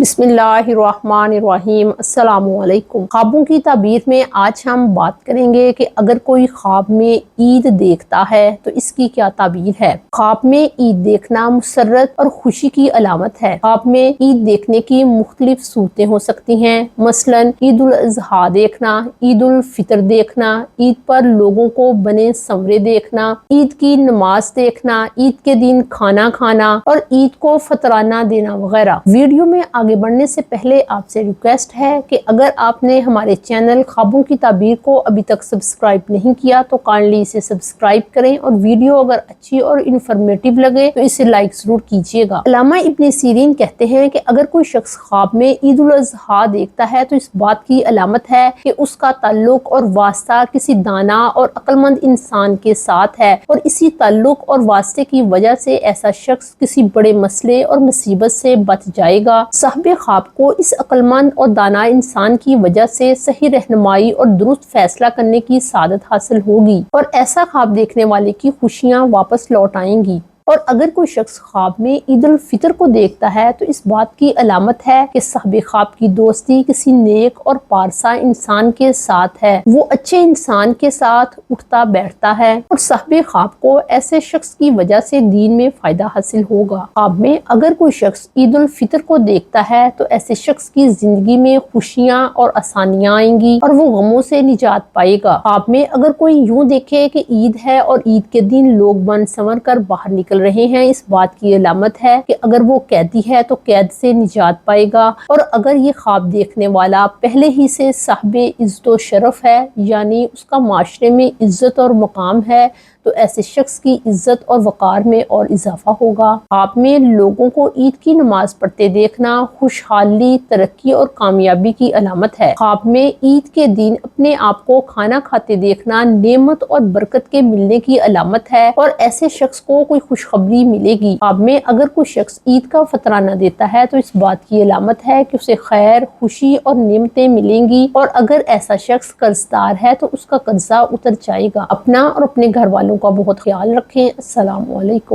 بسم اللہ الرحمن الرحیم۔ السلام علیکم۔ خوابوں کی تعبیر میں آج ہم بات کریں گے کہ اگر کوئی خواب میں عید دیکھتا ہے تو اس کی کیا تعبیر ہے۔ خواب میں عید دیکھنا مسرت اور خوشی کی علامت ہے۔ خواب میں عید دیکھنے کی مختلف صورتیں ہو سکتی ہیں، مثلا عید الاضحیٰ دیکھنا، عید الفطر دیکھنا، عید پر لوگوں کو بنے سنورے دیکھنا، عید کی نماز دیکھنا، عید کے دن کھانا کھانا اور عید کو فطرانہ دینا وغیرہ۔ ویڈیو میں آگے بڑھنے سے پہلے آپ سے ریکویسٹ ہے کہ اگر آپ نے ہمارے چینل خوابوں کی تعبیر کو ابھی تک سبسکرائب نہیں کیا تو کائنڈلی اسے سبسکرائب کریں، اور ویڈیو اگر اچھی اور انفارمیٹیو لگے تو اسے لائک ضرور کیجیے گا۔ علامہ ابن سیرین کہتے ہیں کہ اگر کوئی شخص خواب میں عید الاضحیٰ دیکھتا ہے تو اس بات کی علامت ہے کہ اس کا تعلق اور واسطہ کسی دانا اور عقل مند انسان کے ساتھ ہے، اور اسی تعلق اور واسطے کی وجہ سے ایسا شخص کسی بڑے مسئلے اور مصیبت سے بچ جائے گا۔ صاحب خواب کو اس عقل مند اور دانا انسان کی وجہ سے صحیح رہنمائی اور درست فیصلہ کرنے کی سعادت حاصل ہوگی، اور ایسا خواب دیکھنے والے کی خوشیاں واپس لوٹ آئیں گی۔ اور اگر کوئی شخص خواب میں عید الفطر کو دیکھتا ہے تو اس بات کی علامت ہے کہ صاحب خواب کی دوستی کسی نیک اور پارسا انسان کے ساتھ ہے، وہ اچھے انسان کے ساتھ اٹھتا بیٹھتا ہے، اور صاحب خواب کو ایسے شخص کی وجہ سے دین میں فائدہ حاصل ہوگا۔ خواب میں اگر کوئی شخص عید الفطر کو دیکھتا ہے تو ایسے شخص کی زندگی میں خوشیاں اور آسانیاں آئیں گی اور وہ غموں سے نجات پائے گا۔ خواب میں اگر کوئی یوں دیکھے کہ عید ہے اور عید کے دن لوگ بن سنور کر باہر نکل رہے ہیں، اس بات کی علامت ہے کہ اگر وہ قیدی ہے تو قید سے نجات پائے گا۔ اور اگر یہ خواب دیکھنے والا پہلے ہی سے صاحب عزت و شرف ہے، یعنی اس کا معاشرے میں عزت اور مقام ہے، تو ایسے شخص کی عزت اور وقار میں اور اضافہ ہوگا۔ خواب میں لوگوں کو عید کی نماز پڑھتے دیکھنا خوشحالی، ترقی اور کامیابی کی علامت ہے۔ خواب میں عید کے دن اپنے آپ کو کھانا کھاتے دیکھنا نعمت اور برکت کے ملنے کی علامت ہے، اور ایسے شخص کو کوئی خوشخبری ملے گی۔ خواب میں اگر کوئی شخص عید کا فطرانہ دیتا ہے تو اس بات کی علامت ہے کہ اسے خیر، خوشی اور نعمتیں ملیں گی، اور اگر ایسا شخص قرضدار ہے تو اس کا قرضہ اتر جائے گا۔ اپنا اور اپنے گھر والوں کا بہت خیال رکھیں۔ السلام علیکم۔